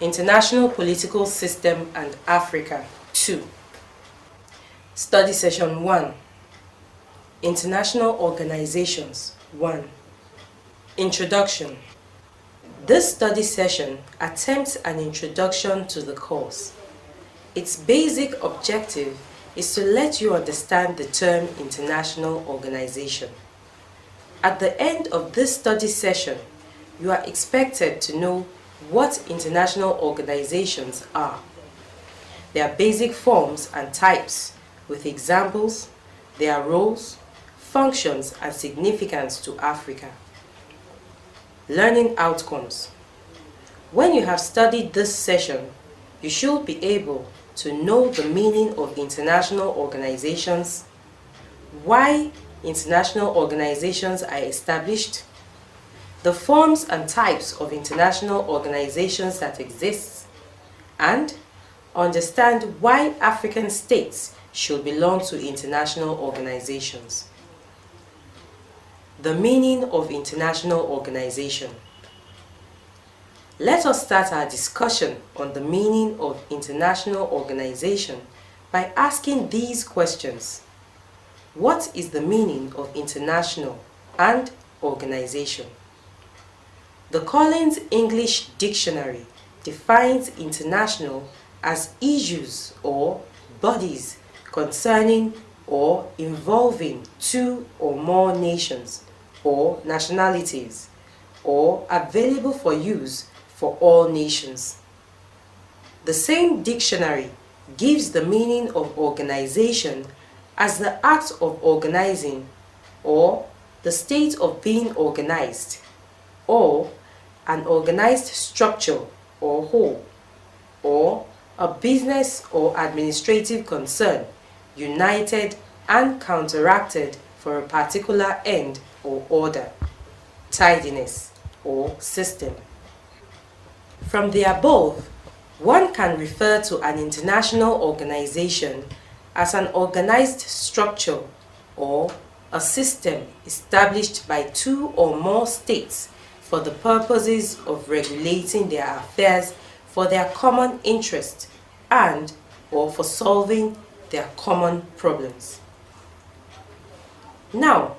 International Political System and Africa 2. Study Session 1. International Organizations 1. Introduction. This study session attempts an introduction to the course. Its basic objective is to let you understand the term international organization. At the end of this study session, you are expected to know what international organizations are, their basic forms and types, with examples, their roles, functions, and significance to Africa. Learning outcomes. When you have studied this session, you should be able to know the meaning of international organizations, why international organizations are established, the forms and types of international organizations that exist, and understand why African states should belong to international organizations. The meaning of international organization. Let us start our discussion on the meaning of international organization by asking these questions. What is the meaning of international and organization? The Collins English Dictionary defines international as issues or bodies concerning or involving two or more nations or nationalities, or available for use for all nations. The same dictionary gives the meaning of organization as the act of organizing, or the state of being organized, or an organized structure or whole, or a business or administrative concern united and counteracted for a particular end or order, tidiness, or system. From the above, one can refer to an international organization as an organized structure or a system established by two or more states for the purposes of regulating their affairs for their common interest and or for solving their common problems. Now,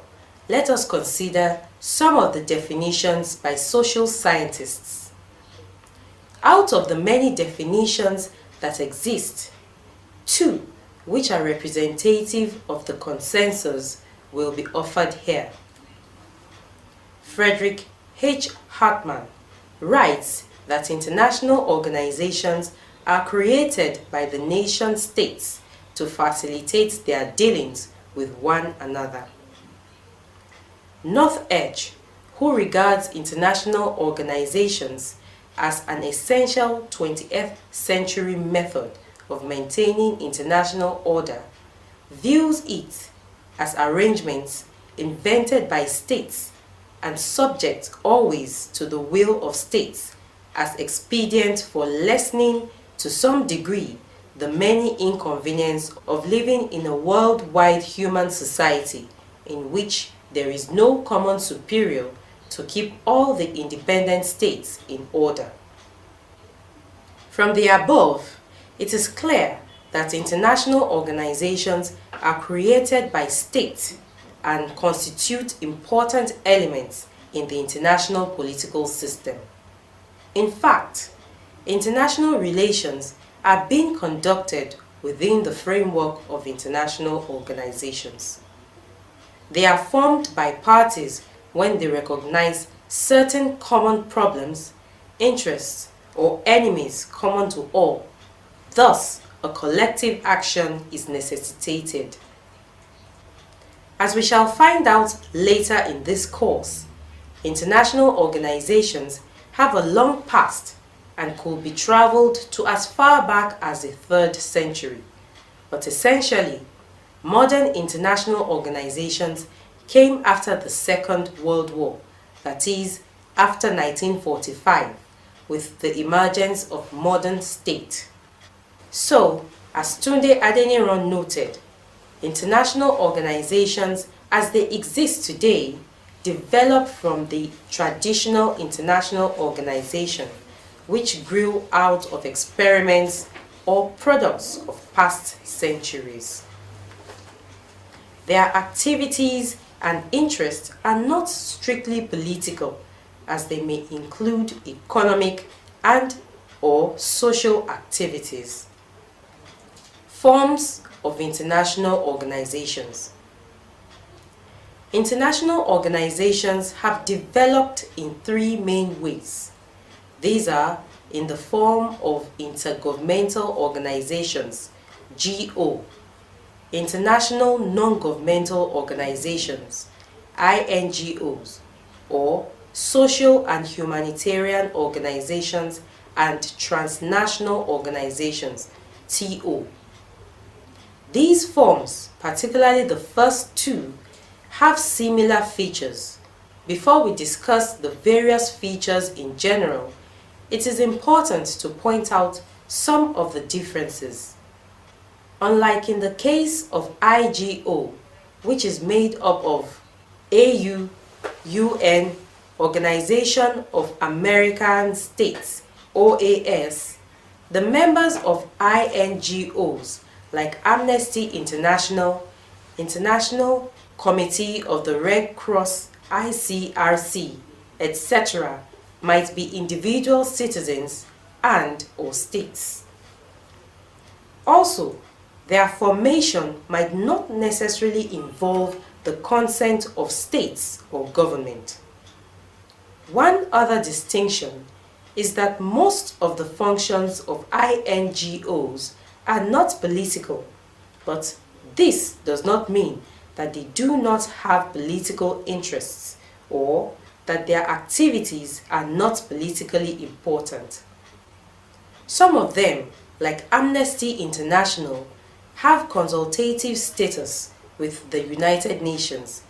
let us consider some of the definitions by social scientists. Out of the many definitions that exist, two which are representative of the consensus will be offered here. Frederick H. Hartman writes that international organizations are created by the nation states to facilitate their dealings with one another. North Edge, who regards international organizations as an essential 20th century method of maintaining international order, views it as arrangements invented by states and subject always to the will of states as expedient for lessening to some degree the many inconveniences of living in a worldwide human society in which there is no common superior to keep all the independent states in order. From the above, it is clear that international organizations are created by states and constitute important elements in the international political system. In fact, international relations are being conducted within the framework of international organizations. They are formed by parties when they recognize certain common problems, interests, or enemies common to all. Thus, a collective action is necessitated. As we shall find out later in this course, international organizations have a long past and could be traveled to as far back as the 3rd century. But essentially, modern international organizations came after the Second World War, that is, after 1945, with the emergence of modern state. So, as Tunde Adeniran noted, international organizations as they exist today developed from the traditional international organization which grew out of experiments or products of past centuries. Their activities and interests are not strictly political, as they may include economic and/or social activities. Forms of international organizations. International organizations have developed in three main ways. These are in the form of intergovernmental organizations, GO, international non-governmental organizations, INGOs, or social and humanitarian organizations and transnational organizations, TO. These forms, particularly the first two, have similar features. Before we discuss the various features in general, it is important to point out some of the differences. Unlike in the case of IGO, which is made up of AU, UN, Organization of American States, OAS, the members of INGOs like Amnesty International, International Committee of the Red Cross, ICRC, etc., might be individual citizens and/or states. Also, their formation might not necessarily involve the consent of states or government. One other distinction is that most of the functions of INGOs are not political, but this does not mean that they do not have political interests or that their activities are not politically important. Some of them, like Amnesty International, have consultative status with the United Nations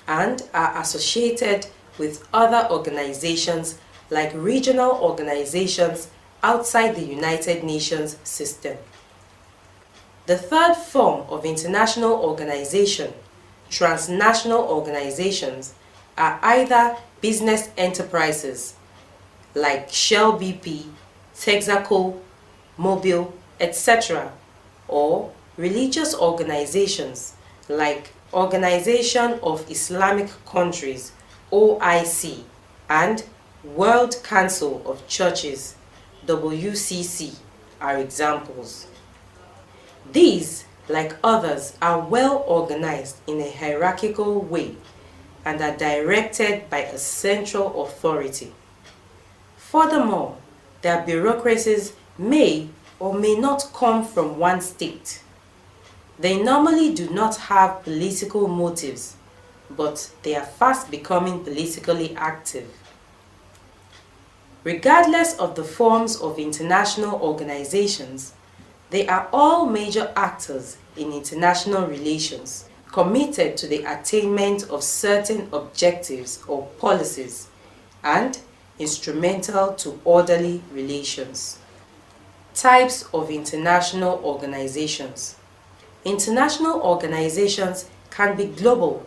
and are associated with other organizations like regional organizations outside the United Nations system. The third form of international organization, transnational organizations, are either business enterprises like Shell BP, Texaco, Mobil, etc., or religious organizations like Organization of Islamic Countries, OIC, and World Council of Churches, WCC, are examples. These, like others, are well organized in a hierarchical way and are directed by a central authority. Furthermore, their bureaucracies may or may not come from one state. They normally do not have political motives, but they are fast becoming politically active. Regardless of the forms of international organizations, they are all major actors in international relations, committed to the attainment of certain objectives or policies, and instrumental to orderly relations. Types of international organizations. International organizations can be global,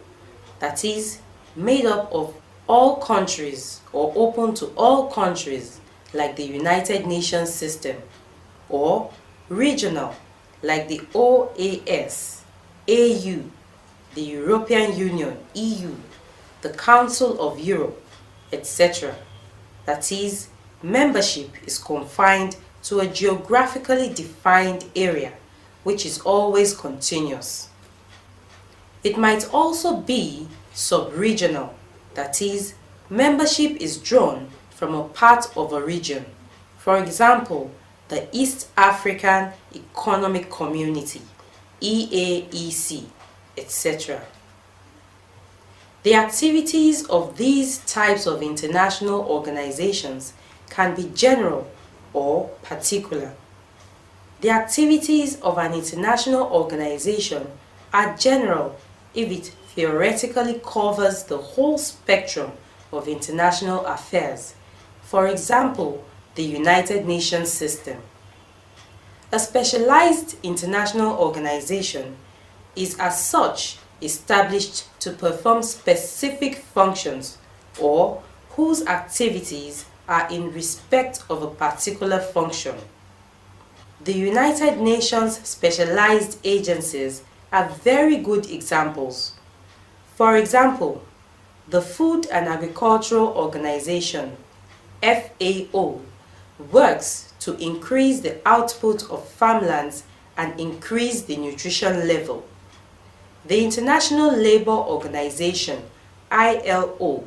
that is, made up of all countries or open to all countries like the United Nations system, or regional like the OAS, AU, the European Union, EU, the Council of Europe, etc. That is, membership is confined to a geographically defined area which is always continuous. It might also be sub-regional, that is, membership is drawn from a part of a region. For example, the East African Economic Community, EAEC, etc. The activities of these types of international organizations can be general or particular. The activities of an international organization are general if it theoretically covers the whole spectrum of international affairs, for example, the United Nations system. A specialized international organization is as such established to perform specific functions or whose activities are in respect of a particular function. The United Nations specialized agencies are very good examples. For example, the Food and Agricultural Organization, FAO, works to increase the output of farmlands and increase the nutrition level. The International Labour Organization, ILO,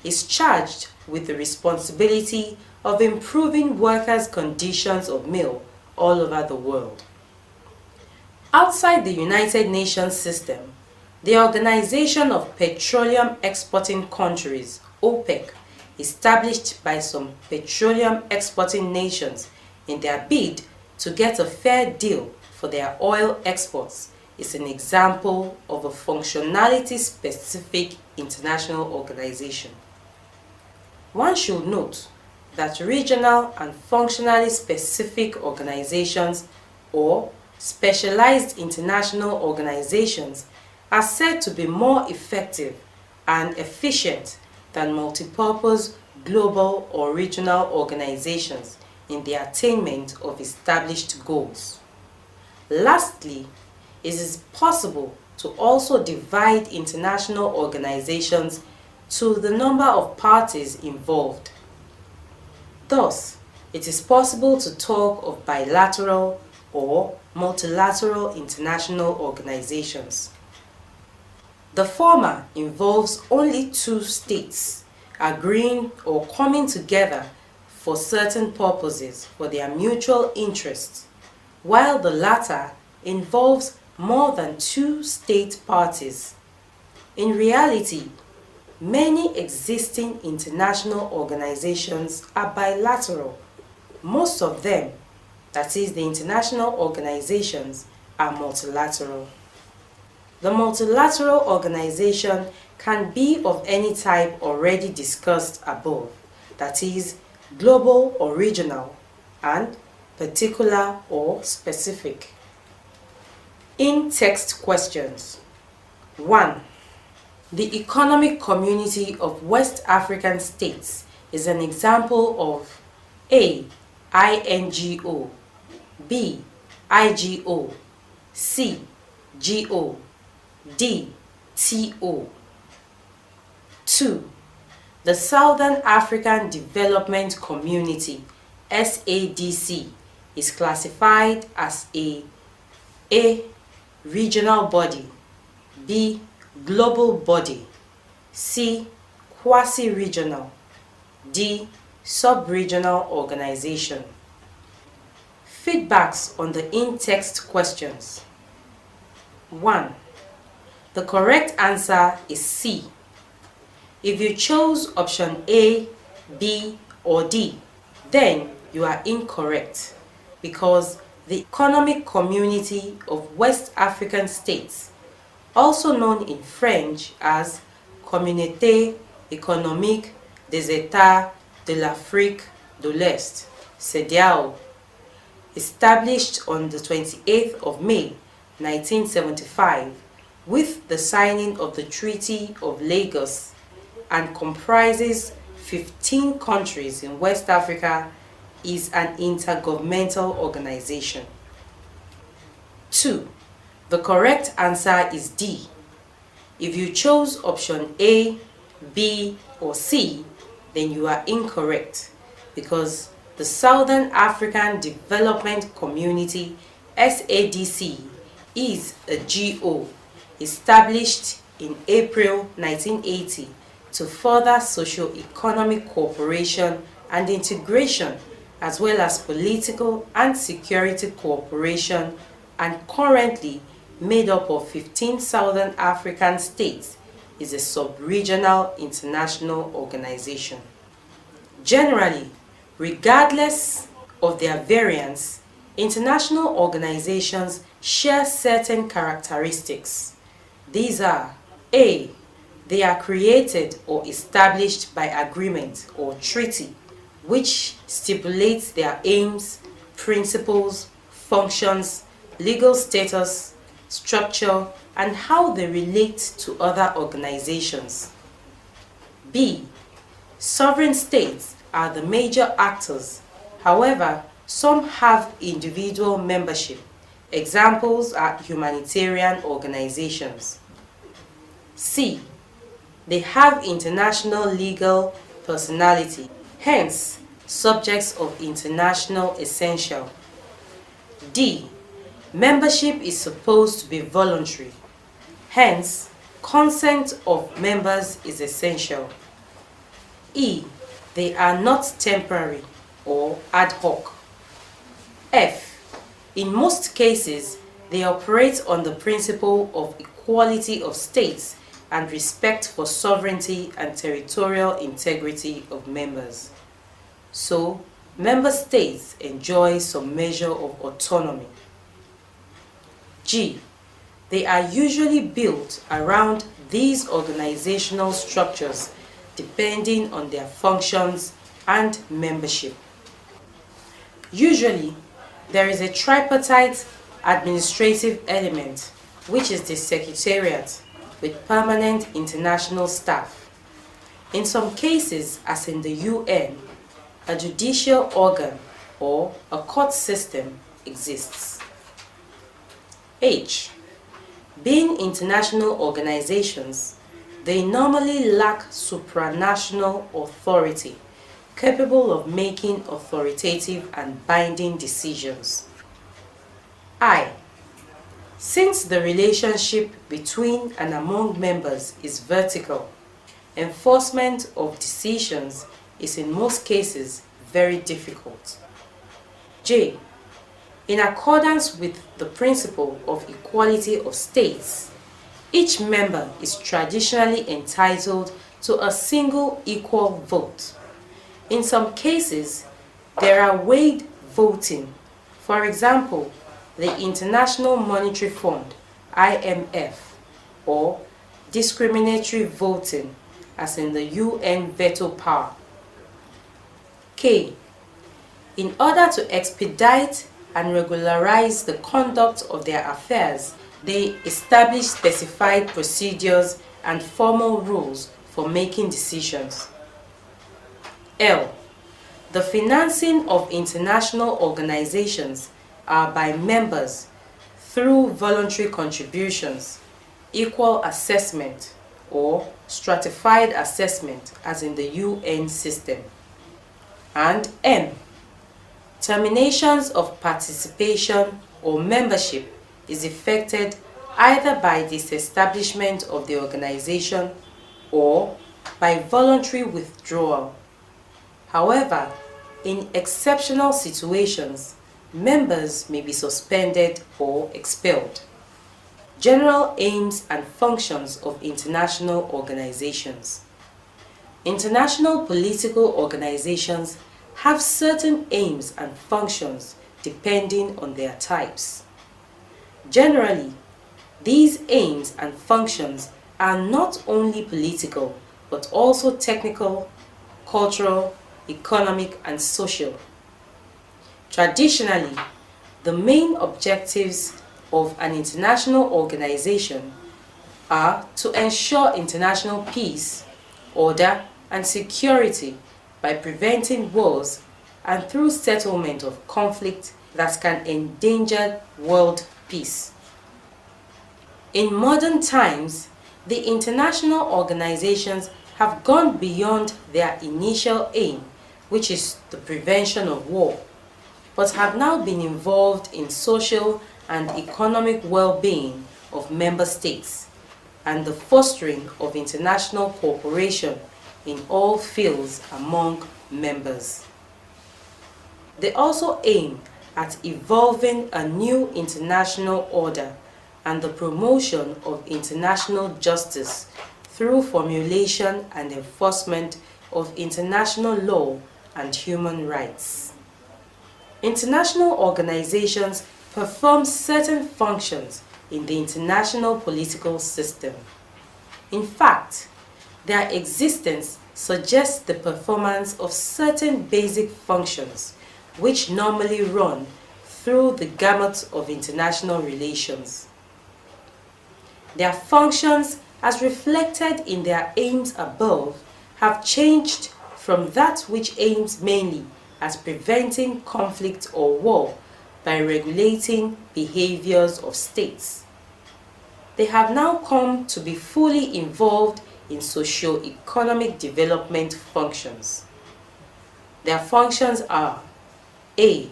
is charged with the responsibility of improving workers' conditions of meal all over the world. Outside the United Nations system, the Organization of Petroleum Exporting Countries, OPEC, established by some petroleum exporting nations in their bid to get a fair deal for their oil exports, is an example of a functionality-specific international organization. One should note that regional and functionally specific organizations or specialized international organizations are said to be more effective and efficient than multipurpose global or regional organizations in the attainment of established goals. Lastly, it is possible to also divide international organizations to the number of parties involved. Thus, it is possible to talk of bilateral or multilateral international organizations. The former involves only two states agreeing or coming together for certain purposes for their mutual interests, while the latter involves more than two state parties. In reality, many existing international organizations are bilateral. Most of them, that is, the international organizations, are multilateral. The multilateral organization can be of any type already discussed above, that is, global or regional, and particular or specific. In-text questions. 1. The Economic Community of West African States is an example of A. INGO, B. IGO, C. GO, D. TO. 2. The Southern African Development Community, SADC, is classified as A. Regional body, B. Global body, C. Quasi-regional, D. Sub-regional organization. Feedbacks on the in-text questions. 1. The correct answer is C. If you chose option A, B, or D, then you are incorrect because the Economic Community of West African States, also known in French as Communauté économique des États de l'Afrique de l'Est, CEDEAO, established on the 28th of May 1975 with the signing of the Treaty of Lagos and comprises 15 countries in West Africa, is an intergovernmental organization. 2. The correct answer is D. If you chose option A, B, or C, then you are incorrect because the Southern African Development Community, SADC, is a GO established in April 1980 to further socio-economic cooperation and integration, as well as political and security cooperation, and currently made up of 15 Southern African states, is a sub-regional international organization. Generally, regardless of their variance, international organizations share certain characteristics. These are: A. They are created or established by agreement or treaty, which stipulates their aims, principles, functions, legal status, structure, and how they relate to other organizations. B. Sovereign states are the major actors. However, some have individual membership. Examples are humanitarian organizations. C. They have international legal personality, hence subjects of international essential. D. Membership is supposed to be voluntary, hence consent of members is essential. E. They are not temporary or ad hoc. F. In most cases, they operate on the principle of equality of states and respect for sovereignty and territorial integrity of members. So, member states enjoy some measure of autonomy. G. They are usually built around these organizational structures depending on their functions and membership. Usually, there is a tripartite administrative element, which is the Secretariat, with permanent international staff. In some cases, as in the UN, a judicial organ or a court system exists. H. Being international organizations, they normally lack supranational authority, capable of making authoritative and binding decisions. I. Since the relationship between and among members is vertical, enforcement of decisions is in most cases very difficult. J. In accordance with the principle of equality of states, each member is traditionally entitled to a single equal vote. In some cases, there are weighted voting. For example, the International Monetary Fund, IMF, or discriminatory voting, as in the UN veto power. K. In order to expedite and regularize the conduct of their affairs, they establish specified procedures and formal rules for making decisions. L. The financing of international organizations are by members through voluntary contributions, equal assessment, or stratified assessment, as in the UN system. And M. Terminations of participation or membership is effected either by disestablishment of the organization or by voluntary withdrawal. However, in exceptional situations, members may be suspended or expelled. General aims and functions of international organizations. International political organizations have certain aims and functions depending on their types. Generally, these aims and functions are not only political but also technical, cultural, economic, and social. Traditionally, the main objectives of an international organization are to ensure international peace, order, and security by preventing wars and through settlement of conflict that can endanger world peace. In modern times, the international organizations have gone beyond their initial aim, which is the prevention of war, but have now been involved in social and economic well-being of member states and the fostering of international cooperation in all fields among members. They also aim at evolving a new international order and the promotion of international justice through formulation and enforcement of international law and human rights. International organizations perform certain functions in the international political system. In fact, their existence suggests the performance of certain basic functions which normally run through the gamut of international relations. Their functions, as reflected in their aims above, have changed from that which aims mainly at preventing conflict or war by regulating behaviors of states. They have now come to be fully involved in socio-economic development functions. Their functions are: A.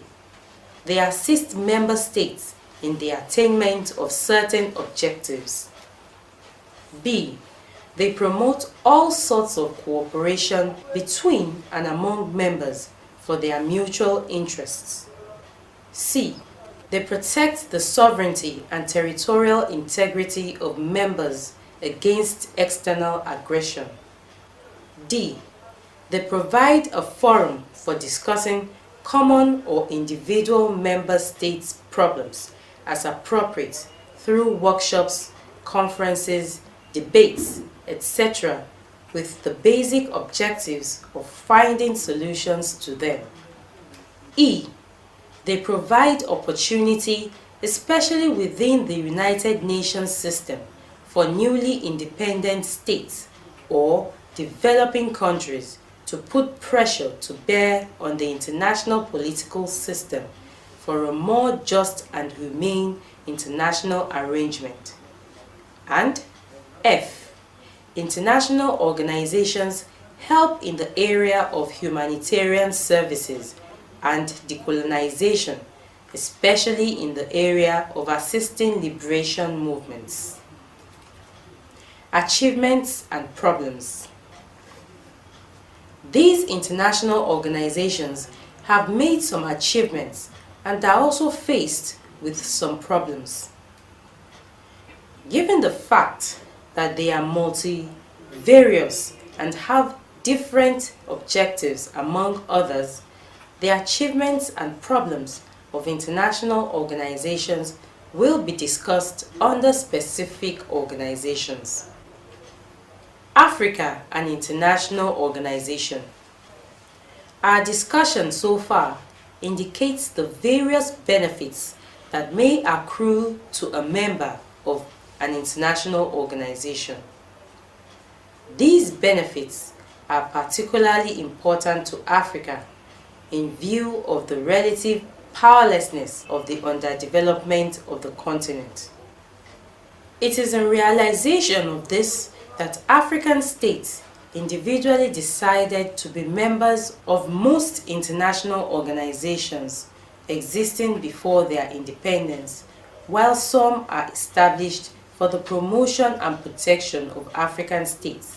They assist member states in the attainment of certain objectives. B. They promote all sorts of cooperation between and among members for their mutual interests. C. They protect the sovereignty and territorial integrity of members against external aggression. D. They provide a forum for discussing common or individual member states' problems as appropriate through workshops, conferences, debates, etc., with the basic objectives of finding solutions to them. E. They provide opportunity, especially within the United Nations system, for newly independent states or developing countries to put pressure to bear on the international political system for a more just and humane international arrangement. And F. International organizations help in the area of humanitarian services and decolonization, especially in the area of assisting liberation movements. Achievements and problems. These international organizations have made some achievements and are also faced with some problems. Given the fact that they are multivarious and have different objectives among others, the achievements and problems of international organizations will be discussed under specific organizations. Africa, an international organization. Our discussion so far indicates the various benefits that may accrue to a member of an international organization. These benefits are particularly important to Africa in view of the relative powerlessness of the underdevelopment of the continent. It is in realization of this that African states individually decided to be members of most international organizations existing before their independence, while some are established for the promotion and protection of African states,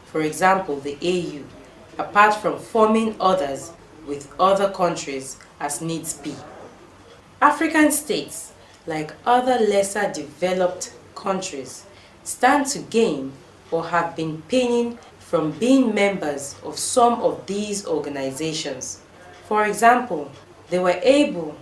for example the AU, apart from forming others with other countries as needs be. African states, like other lesser developed countries, stand to gain or have been paying from being members of some of these organizations. For example, they were able,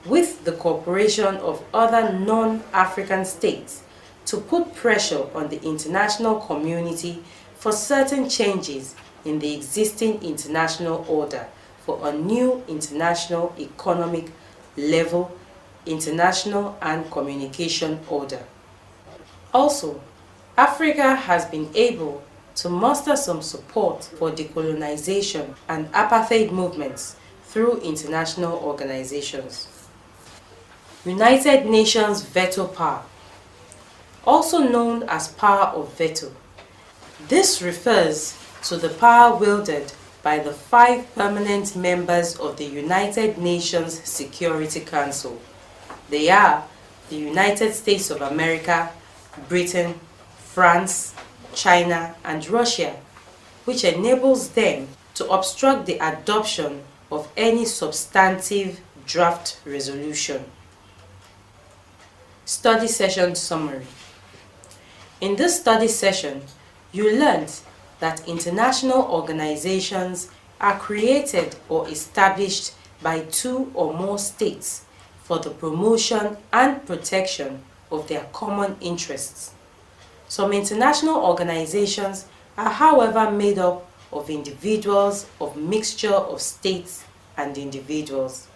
with the cooperation of other non-African states, to put pressure on the international community for certain changes in the existing international order for a new international economic level, international and communication order. Also, Africa has been able to muster some support for decolonization and apartheid movements through international organizations. United Nations veto power, also known as power of veto. This refers to the power wielded by the 5 permanent members of the United Nations Security Council. They are the United States of America, Britain, France, China, and Russia, which enables them to obstruct the adoption of any substantive draft resolution. Study session summary. In this study session, you learned that international organizations are created or established by 2 or more states for the promotion and protection of their common interests. Some international organizations are, however, made up of individuals of mixture of states and individuals.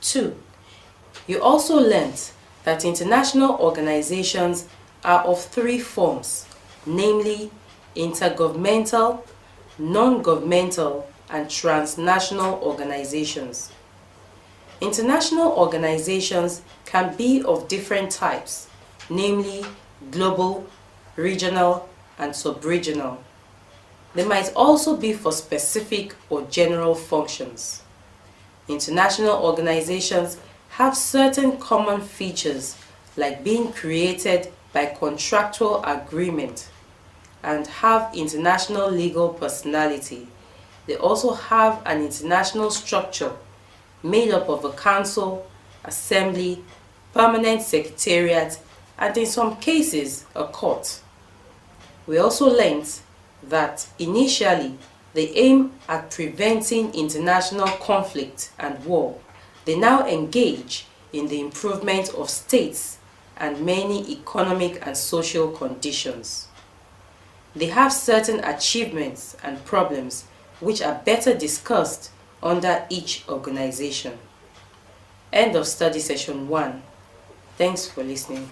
2. You also learned that international organizations are of 3 forms, namely intergovernmental, non-governmental, and transnational organizations. International organizations can be of different types, namely global, regional, and sub-regional. They might also be for specific or general functions. International organizations have certain common features like being created by contractual agreement and have international legal personality. They also have an international structure made up of a council, assembly, permanent secretariat, and in some cases a court. We also learned that initially they aim at preventing international conflict and war. They now engage in the improvement of states and many economic and social conditions. They have certain achievements and problems which are better discussed under each organization. End of study session 1. Thanks for listening.